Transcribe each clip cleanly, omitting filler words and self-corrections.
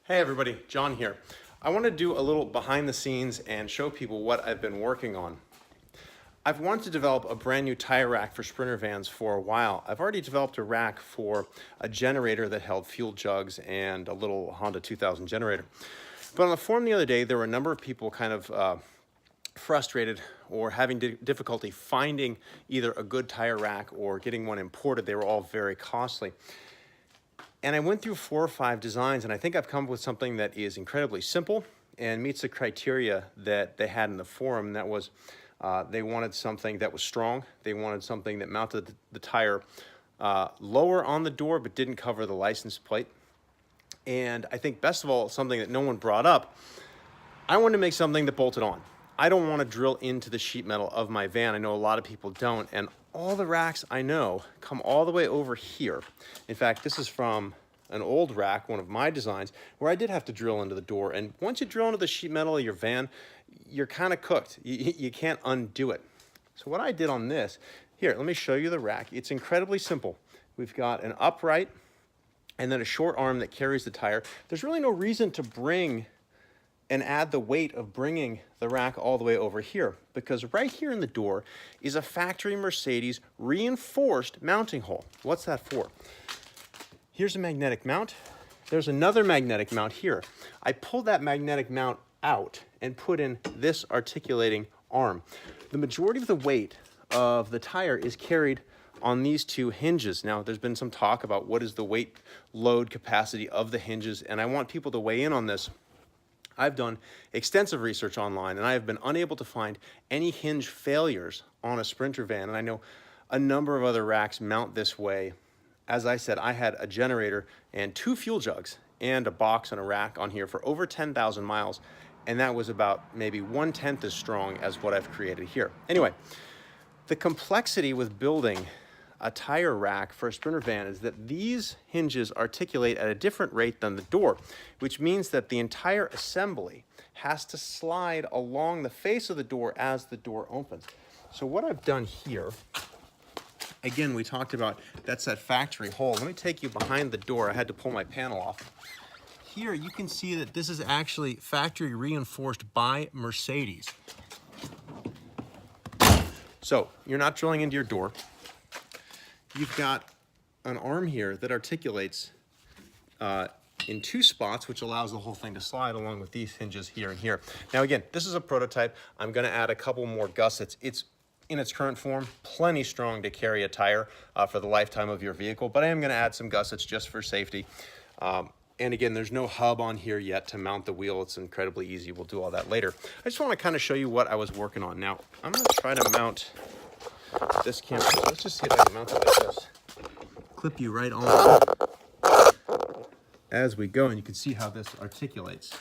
Hey everybody, John here. I want to do a little behind the scenes and show people what I've been working on. I've wanted to develop a brand new tire rack for Sprinter vans for a while. I've already developed a rack for a generator that held fuel jugs and a little Honda 2000 generator. But on the forum the other day, there were a number of people kind of frustrated or having difficulty finding either a good tire rack or getting one imported. They were all very costly. And I went through 4 or 5 designs, and I think I've come up with something that is incredibly simple and meets the criteria that they had in the forum. And that was, they wanted something that was strong. They wanted something that mounted the tire lower on the door but didn't cover the license plate. And I think best of all, something that no one brought up, I wanted to make something that bolted on. I don't want to drill into the sheet metal of my van. I know a lot of people don't, and all the racks I know come all the way over here. In fact, this is from an old rack, one of my designs, where I did have to drill into the door. And once you drill into the sheet metal of your van, you're kind of cooked. You can't undo it. So what I did on this, here, let me show you the rack. It's incredibly simple. We've got an upright and then a short arm that carries the tire. There's really no reason to bring and add the weight of bringing the rack all the way over here, because right here in the door is a factory Mercedes reinforced mounting hole. What's that for? Here's a magnetic mount. There's another magnetic mount here. I pulled that magnetic mount out and put in this articulating arm. The majority of the weight of the tire is carried on these 2 hinges. Now, there's been some talk about what is the weight load capacity of the hinges, and I want people to weigh in on this. I've done extensive research online, and I have been unable to find any hinge failures on a Sprinter van, and I know a number of other racks mount this way. As I said, I had a generator and 2 fuel jugs and a box and a rack on here for over 10,000 miles, and that was about maybe 1/10 as strong as what I've created here. Anyway, the complexity with building a tire rack for a Sprinter van is that these hinges articulate at a different rate than the door, which means that the entire assembly has to slide along the face of the door as the door opens. So what I've done here, again, we talked about that's that factory hole. Let me take you behind the door. I had to pull my panel off. Here you can see that this is actually factory reinforced by Mercedes. So you're not drilling into your door. You've got an arm here that articulates in 2 spots, which allows the whole thing to slide along with these hinges here and here. Now again, this is a prototype. I'm gonna add a couple more gussets. It's in its current form, plenty strong to carry a tire for the lifetime of your vehicle, but I am gonna add some gussets just for safety. And again, there's no hub on here yet to mount the wheel. It's incredibly easy. We'll do all that later. I just wanna kind of show you what I was working on. Now, I'm gonna try to mount this camera. So let's just see if I can mount it like this. Clip you right on as we go, and you can see how this articulates.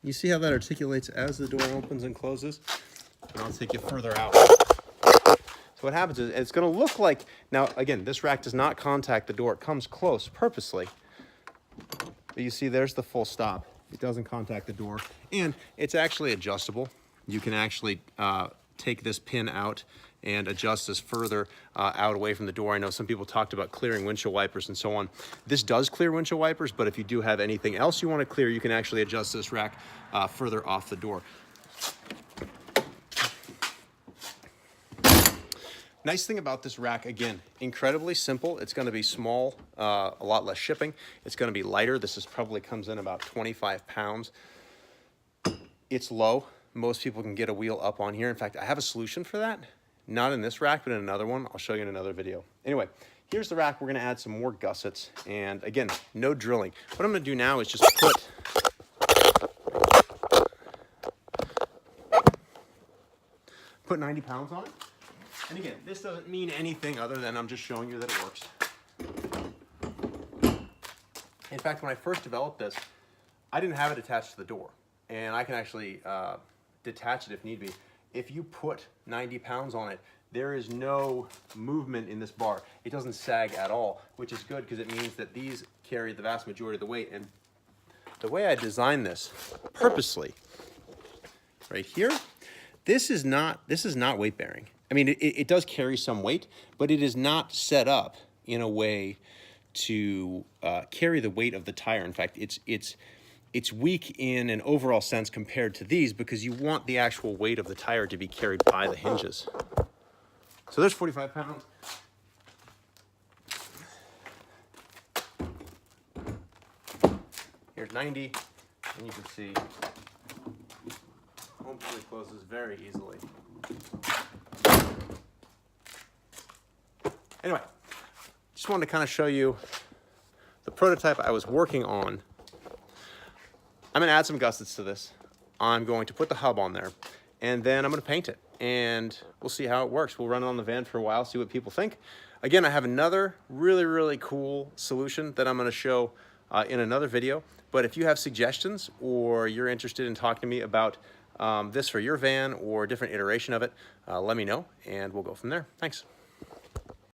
You see how that articulates as the door opens and closes? And I'll take you further out. So what happens is it's going to look like, now again, this rack does not contact the door. It comes close purposely. But you see there's the full stop. It doesn't contact the door, and it's actually adjustable. You can actually take this pin out and adjust this further out away from the door. I know some people talked about clearing windshield wipers and so on. This does clear windshield wipers, but if you do have anything else you want to clear, you can actually adjust this rack further off the door. Nice thing about this rack, again, incredibly simple. It's going to be small, a lot less shipping. It's going to be lighter. This probably comes in about 25 pounds. It's low. Most people can get a wheel up on here. In fact, I have a solution for that. Not in this rack, but in another one. I'll show you in another video. Anyway, here's the rack. We're going to add some more gussets. And again, no drilling. What I'm going to do now is just put 90 pounds on it. And again, this doesn't mean anything other than I'm just showing you that it works. In fact, when I first developed this, I didn't have it attached to the door. And I can actually detach it if need be. If you put 90 pounds on it, there is no movement in this bar. It doesn't sag at all, which is good because it means that these carry the vast majority of the weight. And the way I designed this purposely, right here, this is not weight bearing. I mean, it does carry some weight, but it is not set up in a way to carry the weight of the tire. In fact, it's weak in an overall sense compared to these because you want the actual weight of the tire to be carried by the hinges. So there's 45 pounds. Here's 90, and you can see hopefully closes very easily. Anyway, just wanted to kind of show you the prototype I was working on. I'm going to add some gussets to this. I'm going to put the hub on there, and then I'm going to paint it, and we'll see how it works. We'll run it on the van for a while, see what people think. Again, I have another really cool solution that I'm going to show in another video. But if you have suggestions or you're interested in talking to me about this for your van or a different iteration of it, let me know, and we'll go from there. Thanks.